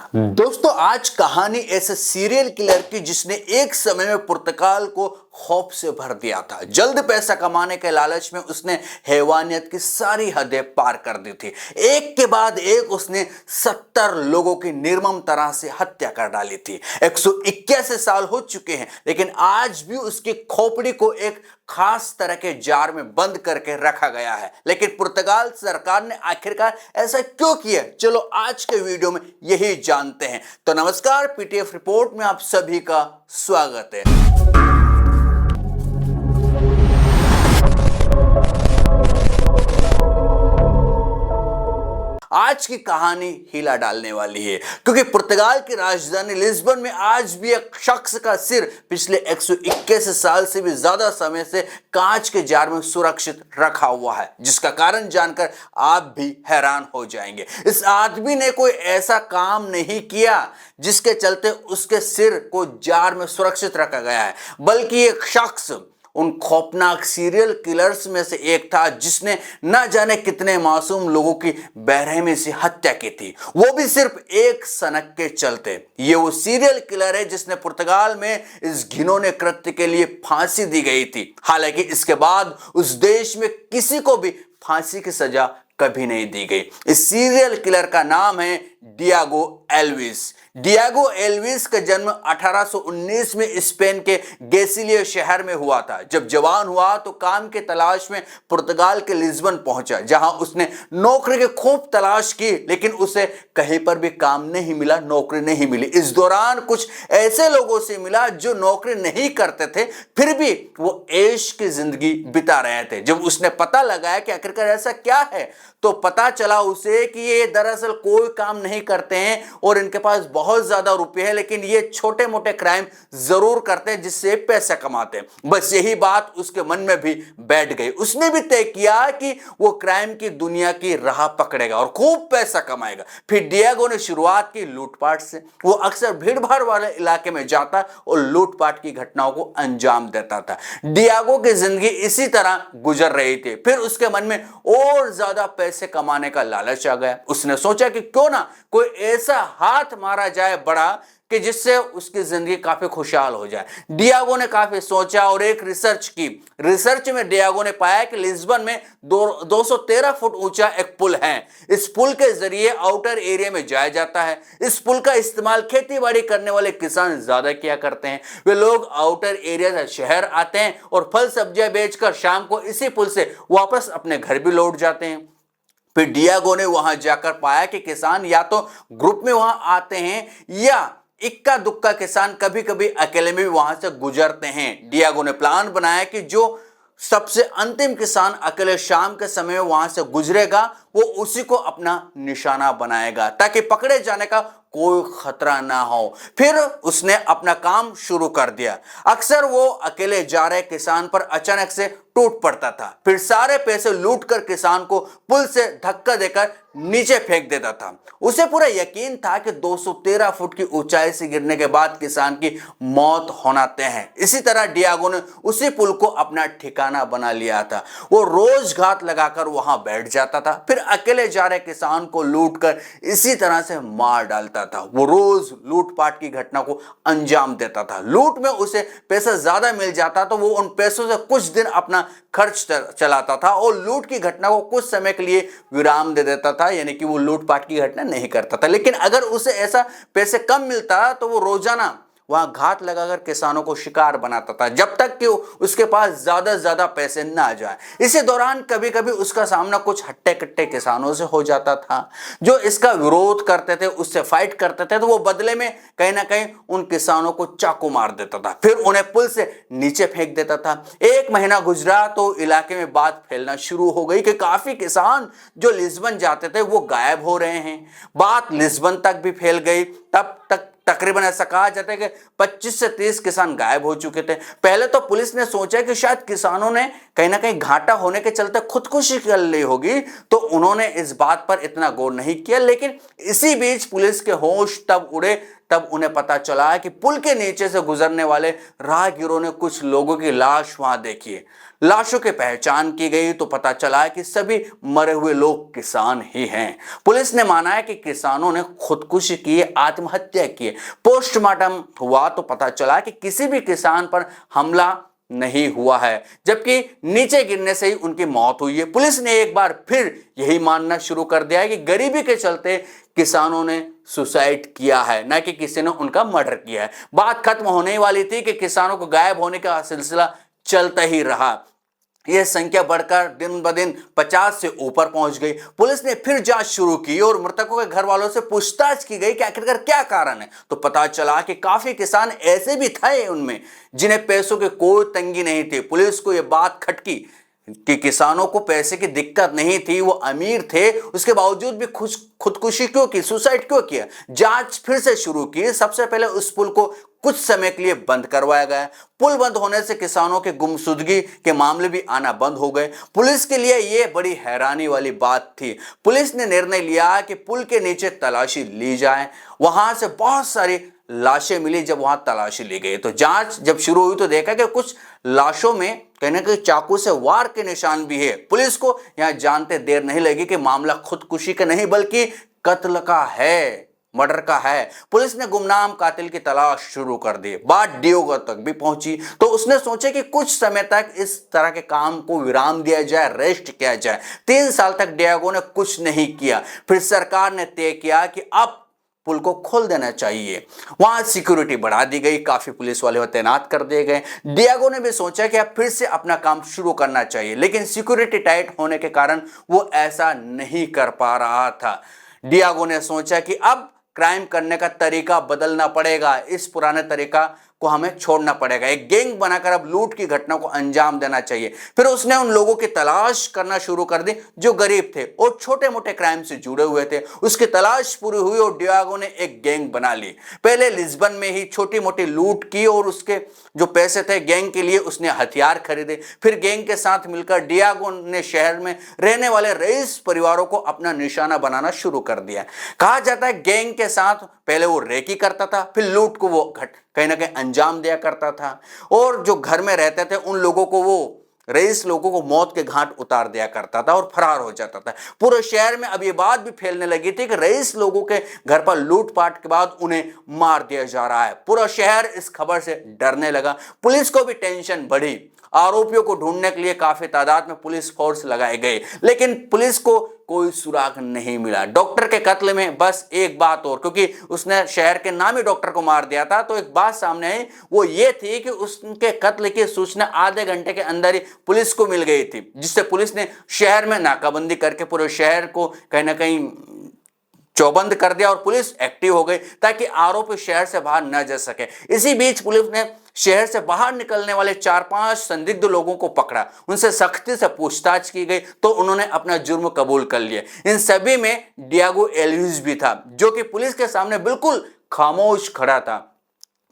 दोस्तों, आज कहानी ऐसे सीरियल किलर की जिसने एक समय में पुर्तगाल को खौफ से भर दिया था। जल्द पैसा कमाने के लालच में उसने हैवानियत की सारी हदें पार कर दी थी। एक के बाद एक उसने 70 लोगों की निर्मम तरह से हत्या कर डाली थी। 181 साल हो चुके हैं, लेकिन आज भी उसकी खोपड़ी को एक खास तरह के जार में बंद करके रखा गया है। लेकिन पुर्तगाल सरकार ने आखिरकार ऐसा क्यों किया, चलो आज के वीडियो में यही जानते हैं। तो नमस्कार, पीटीएफ रिपोर्ट में आप सभी का स्वागत है। आज की कहानी हिला डालने वाली है, क्योंकि पुर्तगाल की राजधानी लिस्बन में आज भी एक शख्स का सिर पिछले 121 साल से भी ज्यादा समय से कांच के जार में सुरक्षित रखा हुआ है, जिसका कारण जानकर आप भी हैरान हो जाएंगे। इस आदमी ने कोई ऐसा काम नहीं किया जिसके चलते उसके सिर को जार में सुरक्षित रखा गया है, बल्कि एक शख्स उन खौफनाक सीरियल किलर्स में से एक था जिसने न जाने कितने मासूम लोगों की बेरहमी से हत्या की थी, वो भी सिर्फ एक सनक के चलते। ये वो सीरियल किलर है जिसने पुर्तगाल में इस घिनौने कृत्य के लिए फांसी दी गई थी। हालांकि इसके बाद उस देश में किसी को भी फांसी की सजा कभी नहीं दी गई। इस सीरियल किलर का नाम है डियागो एल्विस। डियागो एल्विस का जन्म 1819 में स्पेन के गैसिलिया शहर में हुआ था। जब जवान हुआ तो काम के तलाश में पुर्तगाल के लिस्बन पहुंचा, जहां उसने नौकरी की खूब तलाश की, लेकिन उसे कहीं पर भी काम नहीं मिला, नौकरी नहीं मिली। इस दौरान कुछ ऐसे लोगों से मिला जो नौकरी नहीं करते थे, फिर भी वो ऐश की जिंदगी बिता रहे थे। जब उसने पता लगाया कि आखिरकार ऐसा क्या है, तो पता चला उसे कि ये दरअसल कोई काम नहीं करते हैं और इनके पास बहुत ज्यादा रुपए हैं, लेकिन ये छोटे मोटे क्राइम जरूर करते हैं जिससे पैसा कमाते हैं। बस यही बात उसके मन में भी बैठ गई। उसने भी तय किया कि वो क्राइम की दुनिया की राह पकड़ेगा और खूब पैसा कमाएगा। फिर डियागो ने शुरुआत की लूटपाट से। वो अक्सर भीड़ भाड़ वाले इलाके में जाता और लूटपाट की घटनाओं को अंजाम देता था। डियागो की जिंदगी इसी तरह गुजर रही थी। फिर उसके मन में और ज्यादा पैसे कमाने का लालच आ गया। उसने सोचा कि क्यों ना कोई ऐसा हाथ मारा जाए बड़ा कि जिससे उसकी जिंदगी काफी खुशहाल हो जाए। डियागो ने काफी सोचा और एक रिसर्च की। रिसर्च में डियागो ने पाया कि लिस्बन में 213 फुट ऊंचा एक पुल है। इस पुल के जरिए आउटर एरिया में जाया जाता है। इस पुल का इस्तेमाल खेती बाड़ी करने वाले किसान ज्यादा किया करते हैं। वे लोग आउटर एरिया से शहर आते हैं और फल सब्जियां बेचकर शाम को इसी पुल से वापस अपने घर भी लौट जाते हैं। फिर डियागो ने वहां जाकर पाया कि किसान या तो ग्रुप में वहां आते हैं या इक्का दुक्का किसान कभी कभी अकेले में भी वहां से गुजरते हैं। डियागो ने प्लान बनाया कि जो सबसे अंतिम किसान अकेले शाम के समय वहां से गुजरेगा, वो उसी को अपना निशाना बनाएगा ताकि पकड़े जाने का कोई खतरा ना हो। फिर उसने अपना काम शुरू कर दिया। अक्सर वो अकेले जा रहे किसान पर अचानक से टूट पड़ता था, फिर सारे पैसे लूटकर किसान को पुल से धक्का देकर नीचे फेंक देता था। उसे पूरा यकीन था कि 213 फुट की ऊंचाई से गिरने के बाद किसान की मौत होना तय है। इसी तरह डियागो ने उसी पुल को अपना ठिकाना बना लिया था। वो रोज घात लगाकर वहां बैठ जाता था, फिर अकेले जा रहे किसान को लूटकर इसी तरह से मार डालता था। वो रोज लूटपाट की घटना को अंजाम देता था। लूट में उसे पैसा ज्यादा मिल जाता तो वो उन पैसों से कुछ दिन अपना खर्च चलाता था और लूट की घटना को कुछ समय के लिए विराम दे देता था, यानी कि वो लूटपाट की घटना नहीं करता था। लेकिन अगर उसे ऐसा पैसे कम मिलता तो वो रोजाना वहां घात लगाकर किसानों को शिकार बनाता था, जब तक कि उसके पास ज्यादा पैसे ना आ जाए। इसी दौरान कभी कभी उसका सामना कुछ हट्टे कट्टे किसानों से हो जाता था जो इसका विरोध करते थे, उससे फाइट करते थे। तो वो बदले में कहीं ना कहीं उन किसानों को चाकू मार देता था, फिर उन्हें पुल से नीचे फेंक देता था। एक महीना गुजरा तो इलाके में बात फैलना शुरू हो गई कि काफी किसान जो लिस्बन जाते थे वो गायब हो रहे हैं। बात लिस्बन तक भी फैल गई। तब तक तकरीबन ऐसा कहा जाता है कि 25 से 30 किसान गायब हो चुके थे। पहले तो पुलिस ने सोचा कि शायद किसानों ने कहीं ना कहीं घाटा होने के चलते खुदकुशी कर ली होगी, तो उन्होंने इस बात पर इतना गौर नहीं किया। लेकिन इसी बीच पुलिस के होश तब उड़े तब उन्हें पता चला कि पुल के नीचे से गुजरने वाले राहगीरों ने कुछ लोगों की लाश वहां देखी है। लाशों की पहचान की गई तो पता चला कि सभी मरे हुए लोग किसान ही हैं। पुलिस ने माना है कि किसानों ने खुदकुशी की, आत्महत्या की। पोस्टमार्टम हुआ तो पता चला कि किसी भी किसान पर हमला नहीं हुआ है, जबकि नीचे गिरने से ही उनकी मौत हुई है। पुलिस ने एक बार फिर यही मानना शुरू कर दिया है कि गरीबी के चलते किसानों ने सुसाइड किया है, न कि किसी ने उनका मर्डर किया है। बात खत्म होने वाली थी कि किसानों को गायब होने का सिलसिला चलता ही रहा। यह संख्या बढ़कर दिन ब दिन 50 से ऊपर पहुंच गई। पुलिस ने फिर जांच शुरू की और मृतकों के घर वालों से पूछताछ की गई कि आखिरकार क्या कारण है। तो पता चला कि काफी किसान ऐसे भी थे उनमें जिन्हें पैसों की कोई तंगी नहीं थी। पुलिस को यह बात खटकी कि किसानों को पैसे की दिक्कत नहीं थी, वो अमीर थे, उसके बावजूद भी खुदकुशी क्यों की, सुसाइड क्यों किया। जांच फिर से शुरू की। सबसे पहले उस पुल को कुछ समय के लिए बंद करवाया गया। पुल बंद होने से किसानों के गुमशुदगी के मामले भी आना बंद हो गए। पुलिस के लिए यह बड़ी हैरानी वाली बात थी। पुलिस ने निर्णय लिया कि पुल के नीचे तलाशी ली जाए। वहां से बहुत सारी लाशें मिली। जब वहां तलाशी ली गई तो जांच जब शुरू हुई तो देखा कि कुछ लाशों में कहीं ना कहीं चाकू से वार के निशान भी है। पुलिस को यहां जानते देर नहीं लगी कि मामला खुदकुशी का नहीं बल्कि कत्ल का है, मर्डर का है। पुलिस ने गुमनाम कातिल की तलाश शुरू कर दी। बात डियोगो तक भी पहुंची तो उसने सोचा कि कुछ समय तक इस तरह के काम को विराम दिया जाए, रेस्ट किया जाए। 3 साल तक डियोगो ने कुछ नहीं किया। फिर सरकार ने तय किया कि अब पुल को खोल देना चाहिए। वहां सिक्योरिटी बढ़ा दी गई, काफी पुलिस वाले तैनात कर दिए गए। डियोगो ने भी सोचा कि अब फिर से अपना काम शुरू करना चाहिए, लेकिन सिक्योरिटी टाइट होने के कारण वो ऐसा नहीं कर पा रहा था। डियोगो ने सोचा कि अब क्राइम करने का तरीका बदलना पड़ेगा, इस पुराने तरीका को हमें छोड़ना पड़ेगा। एक गैंग बनाकर अब लूट की घटना को अंजाम देना चाहिए। फिर उसने उन लोगों की तलाश करना शुरू कर दी जो गरीब थे और छोटे मोटे क्राइम से जुड़े हुए थे। उसकी तलाश पूरी हुई और डियोगो ने एक गैंग बना ली। पहले लिस्बन में ही छोटी मोटी लूट की और उसके जो पैसे थे गैंग के लिए उसने हथियार खरीदे। फिर गैंग के साथ मिलकर डियोगो ने शहर में रहने वाले रईस परिवारों को अपना निशाना बनाना शुरू कर दिया। कहा जाता है गैंग के साथ पहले वो रेकी करता था, फिर लूट को वो कहीं ना कहीं अंजाम दिया करता था और जो घर में रहते थे उन लोगों को, वो रईस लोगों को मौत के घाट उतार दिया करता था और फरार हो जाता था। पूरे शहर में अब ये बात भी फैलने लगी थी कि रईस लोगों के घर पर लूटपाट के बाद उन्हें मार दिया जा रहा है। पूरा शहर इस खबर से डरने लगा। पुलिस को भी टेंशन बढ़ी। आरोपियों को ढूंढने के लिए काफी तादाद में पुलिस फोर्स लगाए गए, लेकिन पुलिस को कोई सुराग नहीं मिला। डॉक्टर के कत्ल में बस एक बात और, क्योंकि उसने शहर के नामी डॉक्टर को मार दिया था, तो एक बात सामने आई, वो ये थी कि उसके कत्ल की सूचना आधे घंटे के अंदर ही पुलिस को मिल गई थी, जिससे पुलिस ने शहर में नाकाबंदी करके पूरे शहर को कहीं ना कहीं चौबंद कर दिया और पुलिस एक्टिव हो गई ताकि आरोपी शहर से बाहर न जा सके। इसी बीच पुलिस ने शहर से बाहर निकलने वाले 4-5 संदिग्ध लोगों को पकड़ा। उनसे सख्ती से पूछताछ की गई तो उन्होंने अपना जुर्म कबूल कर लिया। इन सभी में डियोगो एल्विस भी था, जो कि पुलिस के सामने बिल्कुल खामोश खड़ा था।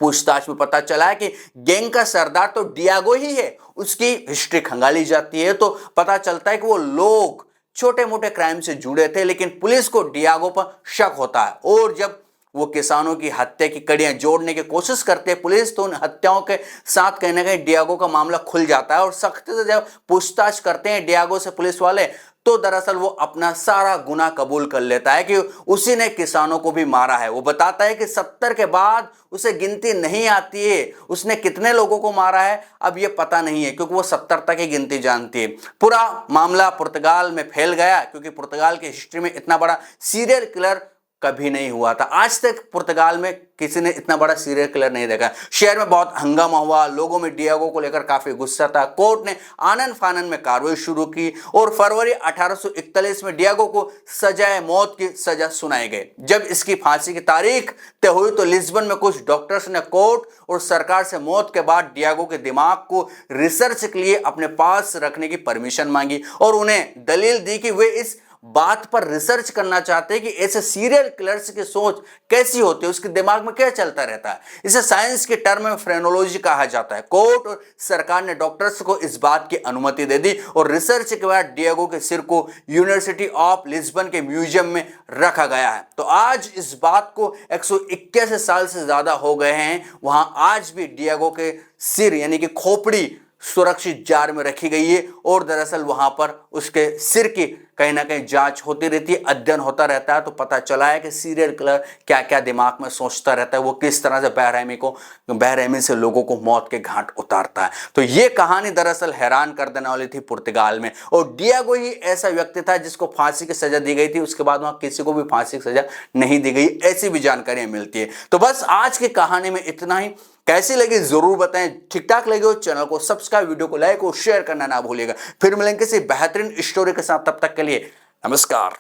पूछताछ में पता चला है कि गैंग का सरदार तो डियोगो ही है। उसकी हिस्ट्री खंगाली जाती है तो पता चलता है कि वो लोग छोटे मोटे क्राइम से जुड़े थे, लेकिन पुलिस को डियोगो पर शक होता है और जब वो किसानों की हत्या की कड़ियां जोड़ने की कोशिश करते हैं पुलिस, तो उन हत्याओं के साथ कहीं ना कहीं डियोगो का मामला खुल जाता है और सख्ती से जब पूछताछ करते हैं डियोगो से पुलिस वाले, तो दरअसल वो अपना सारा गुनाह कबूल कर लेता है कि उसी ने किसानों को भी मारा है। वो बताता है कि 70 के बाद उसे गिनती नहीं आती है, उसने कितने लोगों को मारा है अब ये पता नहीं है, क्योंकि वो 70 तक ही गिनती जानती है। पूरा मामला पुर्तगाल में फैल गया, क्योंकि पुर्तगाल की हिस्ट्री में इतना बड़ा सीरियल किलर कभी नहीं हुआ था। आज तक पुर्तगाल में किसी ने इतना बड़ा सीरियल किलर नहीं देखा। शहर में बहुत हंगामा हुआ, लोगों में डियोगो को लेकर काफी गुस्सा था। कोर्ट ने आनन फानन में कार्रवाई शुरू की और फरवरी 1841 में डियोगो को सजाए मौत की सजा सुनाई गई। जब इसकी फांसी की तारीख तय हुई तो लिस्बन में कुछ डॉक्टर्स ने कोर्ट और सरकार से मौत के बाद डियोगो के दिमाग को रिसर्च के लिए अपने पास रखने की परमिशन मांगी और उन्हें दलील दी कि वे इस बात पर रिसर्च करना चाहते हैं कि ऐसे सीरियल किलर्स की सोच कैसी होती है, उसके दिमाग में क्या चलता रहता है। इसे साइंस के टर्म में फ्रेनोलॉजी कहा जाता है। कोर्ट और सरकार ने डॉक्टर्स को इस बात की अनुमति दे दी और रिसर्च के बाद डियोगो के सिर को यूनिवर्सिटी ऑफ लिस्बन के म्यूजियम में रखा गया है। तो आज इस बात को 181 साल से ज्यादा हो गए हैं, वहां आज भी डियोगो के सिर यानी कि खोपड़ी सुरक्षित जार में रखी गई है और दरअसल वहां पर उसके सिर की कहीं ना कहीं जांच होती रहती है, अध्ययन होता रहता है। तो पता चला है कि सीरियल किलर क्या क्या दिमाग में सोचता रहता है, वो किस तरह से बेरहमी से लोगों को मौत के घाट उतारता है। तो ये कहानी दरअसल हैरान कर देने वाली थी पुर्तगाल में, और डियागो ही ऐसा व्यक्ति था जिसको फांसी की सजा दी गई थी। उसके बाद वहां किसी को भी फांसी की सजा नहीं दी गई, ऐसी भी जानकारियां मिलती है। तो बस आज की कहानी में इतना ही। कैसी लगी जरूर बताएं, ठीक ठाक लगे हो चैनल को सब्सक्राइब, वीडियो को लाइक और शेयर करना ना भूलिएगा। फिर मिलेंगे किसी बेहतरीन स्टोरी के साथ, तब तक के लिए नमस्कार।